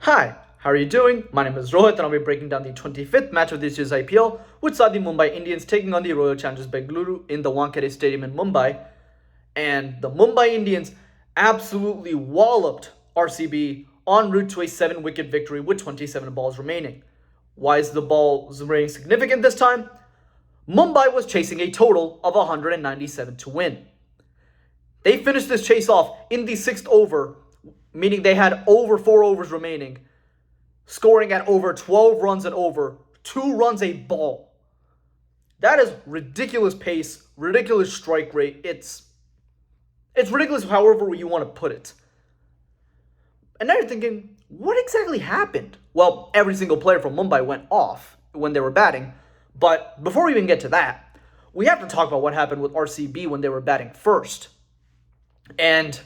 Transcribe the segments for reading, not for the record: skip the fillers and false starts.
Hi, how are you doing? My name is Rohit and I'll be breaking down the 25th match of this year's IPL, which saw the Mumbai Indians taking on the Royal Challengers Bengaluru in the Wankhede Stadium in Mumbai. And the Mumbai Indians absolutely walloped RCB en route to a 7-wicket victory with 27 balls remaining. Why is the balls remaining significant this time? Mumbai was chasing a total of 197 to win. They finished this chase off in the 6th over, meaning they had over 4 overs remaining, scoring at over 12 runs and over 2 runs a ball. That is ridiculous pace, ridiculous strike rate. It's ridiculous however you want to put it. And now you're thinking, what exactly happened? Well, every single player from Mumbai went off when they were batting. But before we even get to that, we have to talk about what happened with RCB when they were batting first. And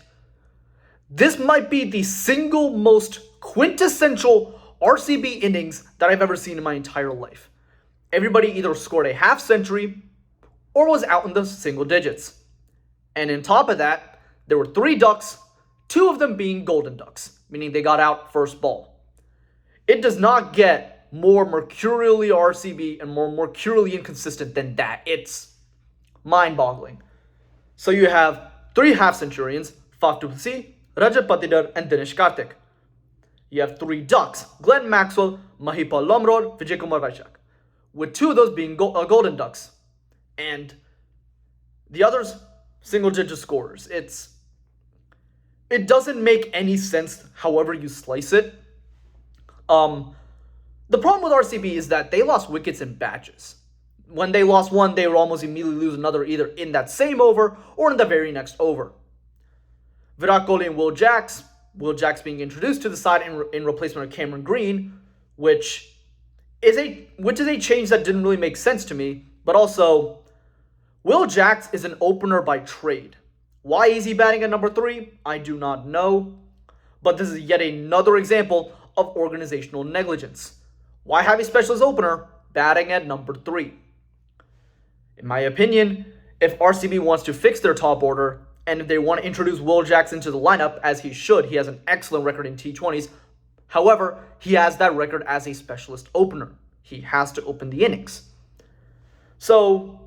this might be the single most quintessential RCB innings that I've ever seen in my entire life. Everybody either scored a half century or was out in the single digits. And on top of that, there were 3 ducks, 2 of them being golden ducks, meaning they got out first ball. It does not get more mercurially RCB and more mercurially inconsistent than that. It's mind-boggling. So you have 3 half-centurions, Faf du Plessis, Rajat Patidar, and Dinesh Karthik. You have 3 ducks, Glenn Maxwell, Mahipal Lomrod, Vijay Kumar Vaishak, with 2 of those being golden ducks. And the others, single-digit scorers. It doesn't make any sense however you slice it. The problem with RCB is that they lost wickets in batches. When they lost one, they would almost immediately lose another either in that same over or in the very next over. Virat Kohli and Will Jacks being introduced to the side in replacement of Cameron Green, which is a change that didn't really make sense to me. But also, Will Jacks is an opener by trade. Why is he batting at number 3? I do not know. But this is yet another example of organizational negligence. Why have a specialist opener batting at number 3? In my opinion, if RCB wants to fix their top order, and if they want to introduce Will Jacks into the lineup, as he should, he has an excellent record in T20s. However, he has that record as a specialist opener. He has to open the innings. So,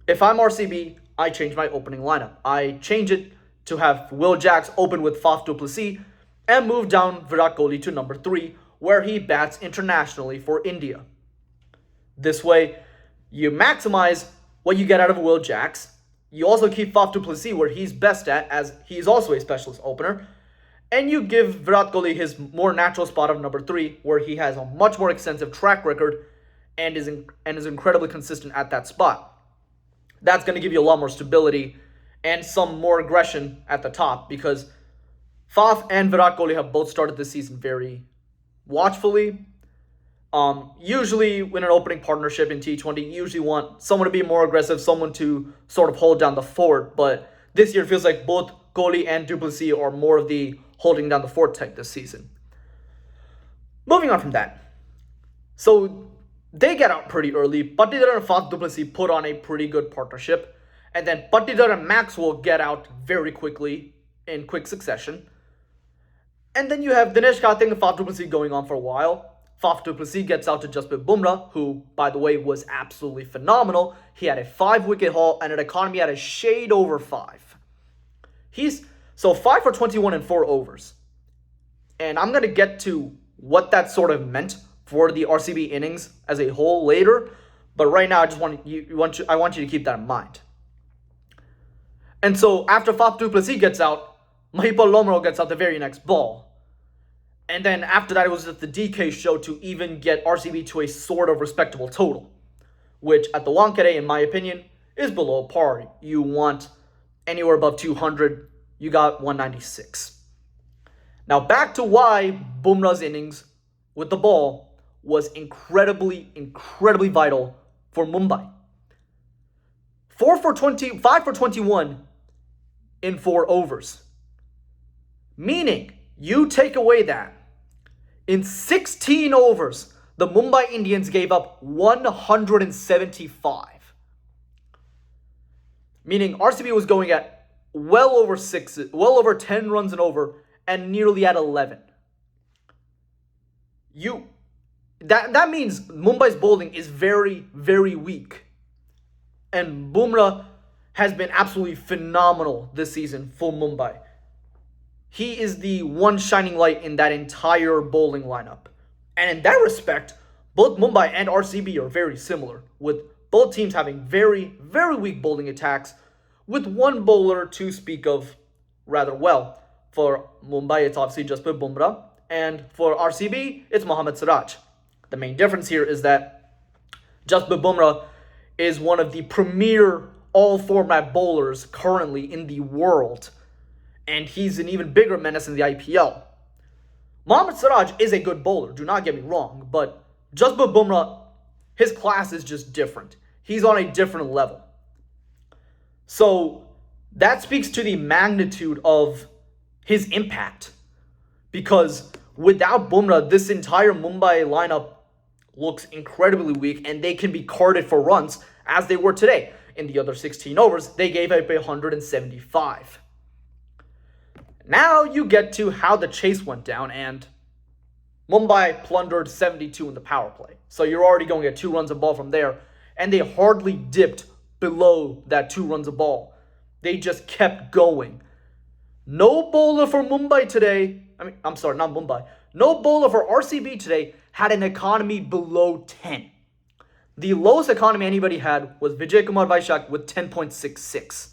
if I'm RCB, I change my opening lineup. I change it to have Will Jacks open with Faf du Plessis and move down Virat Kohli to number 3, where he bats internationally for India. This way, you maximize what you get out of Will Jacks. You also keep Faf du Plessis where he's best at, as he's also a specialist opener. And you give Virat Kohli his more natural spot of number 3, where he has a much more extensive track record and is incredibly consistent at that spot. That's going to give you a lot more stability and some more aggression at the top, because Faf and Virat Kohli have both started this season very watchfully. Usually in an opening partnership in T20, you usually want someone to be more aggressive, someone to sort of hold down the fort. But this year it feels like both Kohli and du Plessis are more of the holding down the fort type this season. Moving on from that. So they get out pretty early. Patidar and Faf du Plessis put on a pretty good partnership. And then Patidar and Maxwell get out very quickly in quick succession. And then you have Dinesh Karthik and Faf du Plessis going on for a while. Faf du Plessis gets out to Jasprit Bumrah, who, by the way, was absolutely phenomenal. He had a 5-wicket haul and an economy at a shade over 5. So 5 for 21 in 4 overs. And I'm going to get to what that sort of meant for the RCB innings as a whole later. But right now, I want you to keep that in mind. And so after Faf du Plessis gets out, Mahipal Lomrod gets out the very next ball. And then after that, it was just the DK show to even get RCB to a sort of respectable total, which at the Wankhede, in my opinion, is below par. You want anywhere above 200. You got 196. Now back to why Bumrah's innings with the ball was incredibly vital for Mumbai. 5 for 21 in 4 overs. Meaning, you take away that. In 16 overs, the Mumbai Indians gave up 175. Meaning RCB was going at well over 10 runs and over, and nearly at 11. you that means Mumbai's bowling is very, very weak. And Bumrah has been absolutely phenomenal this season for Mumbai. He is the one shining light in that entire bowling lineup. And in that respect, both Mumbai and RCB are very similar, with both teams having very, very weak bowling attacks, with one bowler to speak of rather well. For Mumbai, it's obviously Jasprit Bumrah, and for RCB, it's Mohammad Siraj. The main difference here is that Jasprit Bumrah is one of the premier all-format bowlers currently in the world, and he's an even bigger menace in the IPL. Mohammad Siraj is a good bowler, do not get me wrong, but Jasprit Bumrah, his class is just different. He's on a different level. So that speaks to the magnitude of his impact, because without Bumrah, this entire Mumbai lineup looks incredibly weak, and they can be carded for runs as they were today. In the other 16 overs, they gave up 175. Now you get to how the chase went down, and Mumbai plundered 72 in the power play. So you're already going to get 2 runs a ball from there, and they hardly dipped below that 2 runs a ball. They just kept going. No bowler for Mumbai today, not Mumbai. No bowler for RCB today had an economy below 10. The lowest economy anybody had was Vijay Kumar Vaishak with 10.66.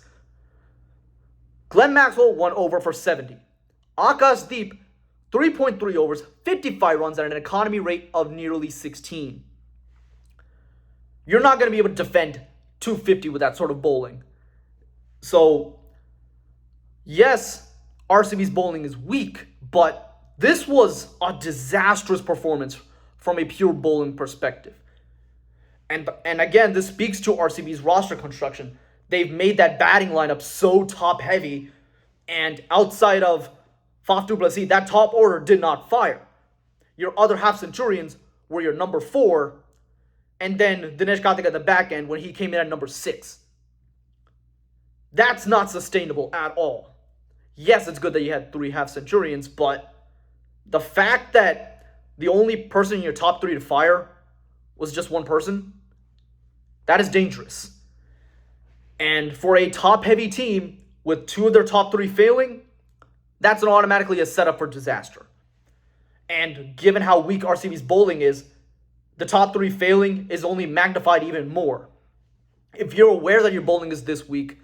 Glenn Maxwell 1 over for 70. Akash Deep 3.3 overs, 55 runs at an economy rate of nearly 16. You're not going to be able to defend 250 with that sort of bowling. So, yes, RCB's bowling is weak, but this was a disastrous performance from a pure bowling perspective. And again, this speaks to RCB's roster construction. They've made that batting lineup so top-heavy, and outside of Faf du Plessis, that top order did not fire. Your other half-centurions were your number 4, and then Dinesh Karthik at the back end when he came in at number 6. That's not sustainable at all. Yes, it's good that you had 3 half-centurions, but the fact that the only person in your top 3 to fire was just one person, that is dangerous. And for a top-heavy team with 2 of their top 3 failing, that's automatically a setup for disaster. And given how weak RCB's bowling is, the top 3 failing is only magnified even more. If you're aware that your bowling is this weak,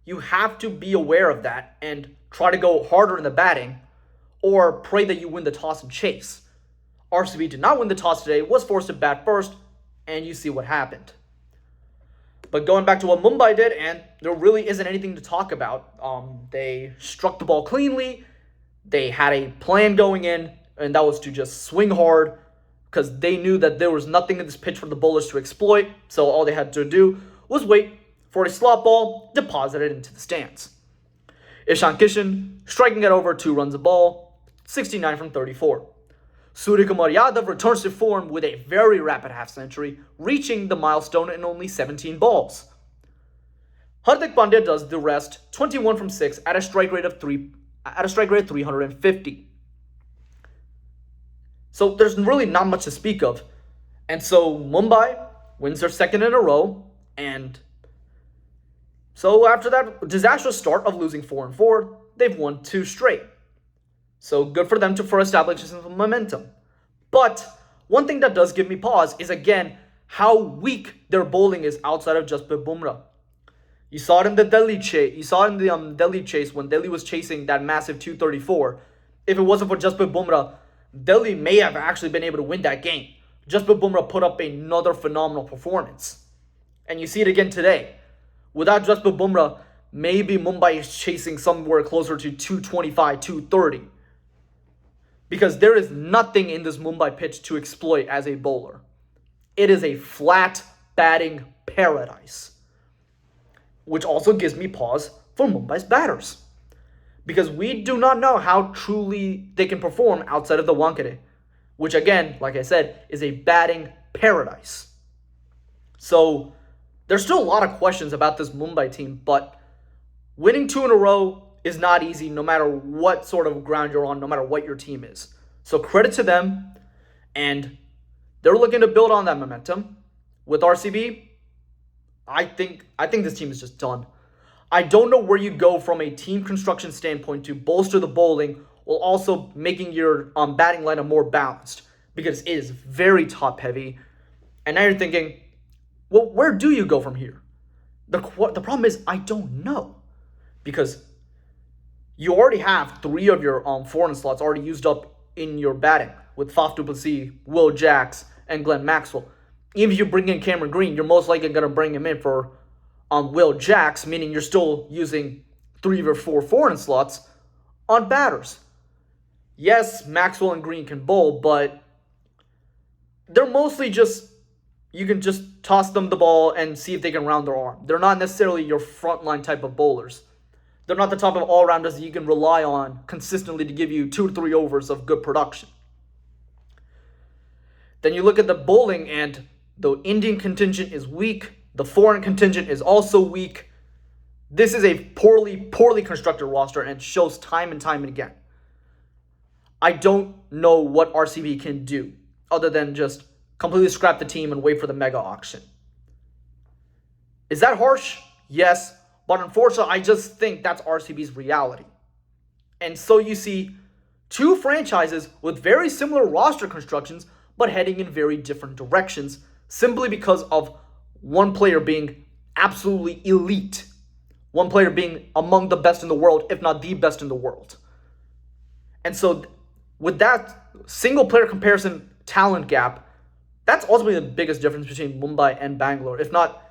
you have to be aware of that and try to go harder in the batting, or pray that you win the toss and chase. RCB did not win the toss today, was forced to bat first, and you see what happened. But going back to what Mumbai did, and there really isn't anything to talk about. They struck the ball cleanly. They had a plan going in, and that was to just swing hard, because they knew that there was nothing in this pitch for the bowlers to exploit. So all they had to do was wait for a slot ball deposited into the stands. Ishan Kishan striking at over 2 runs a ball, 69 from 34. Suryakumar Yadav returns to form with a very rapid half-century, reaching the milestone in only 17 balls. Hardik Pandya does the rest, 21 from 6 at a strike rate of 350. So there's really not much to speak of. And so Mumbai wins their second in a row, and so after that disastrous start of losing 4-4, they've won 2 straight. So good for them for establishing some momentum. But one thing that does give me pause is, again, how weak their bowling is outside of Jasprit Bumrah. You saw it in the Delhi chase. You saw it in the Delhi chase when Delhi was chasing that massive 234. If it wasn't for Jasprit Bumrah, Delhi may have actually been able to win that game. Jasprit Bumrah put up another phenomenal performance. And you see it again today. Without Jasprit Bumrah, maybe Mumbai is chasing somewhere closer to 225, 230. Because there is nothing in this Mumbai pitch to exploit as a bowler. It is a flat batting paradise. Which also gives me pause for Mumbai's batters. Because we do not know how truly they can perform outside of the Wankhede. Which again, like I said, is a batting paradise. So there's still a lot of questions about this Mumbai team, but winning 2 in a row is not easy no matter what sort of ground you're on, no matter what your team is. So credit to them. And they're looking to build on that momentum. With RCB, I think this team is just done. I don't know where you go from a team construction standpoint to bolster the bowling while also making your batting lineup more balanced, because it is very top heavy. And now you're thinking, well, where do you go from here? The problem is I don't know, because you already have 3 of your foreign slots already used up in your batting with Faf du Plessis, Will Jacks, and Glenn Maxwell. Even if you bring in Cameron Green, you're most likely going to bring him in for Will Jacks, meaning you're still using 3 of your 4 foreign slots on batters. Yes, Maxwell and Green can bowl, but they're mostly just, you can just toss them the ball and see if they can round their arm. They're not necessarily your frontline type of bowlers. They're not the type of all-rounders that you can rely on consistently to give you 2 to 3 overs of good production. Then you look at the bowling, and the Indian contingent is weak. The foreign contingent is also weak. This is a poorly constructed roster, and it shows time and time and again. I don't know what RCB can do other than just completely scrap the team and wait for the mega auction. Is that harsh? Yes. But unfortunately, I just think that's RCB's reality. And so you see 2 franchises with very similar roster constructions, but heading in very different directions, simply because of one player being absolutely elite. One player being among the best in the world, if not the best in the world. And so with that single player comparison talent gap, that's ultimately the biggest difference between Mumbai and Bangalore. If not,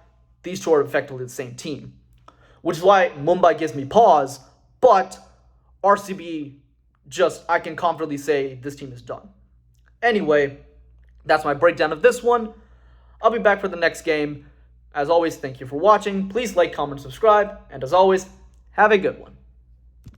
these 2 are effectively the same team. Which is why Mumbai gives me pause, but RCB, I can confidently say this team is done. Anyway, that's my breakdown of this one. I'll be back for the next game. As always, thank you for watching. Please like, comment, subscribe, and as always, have a good one.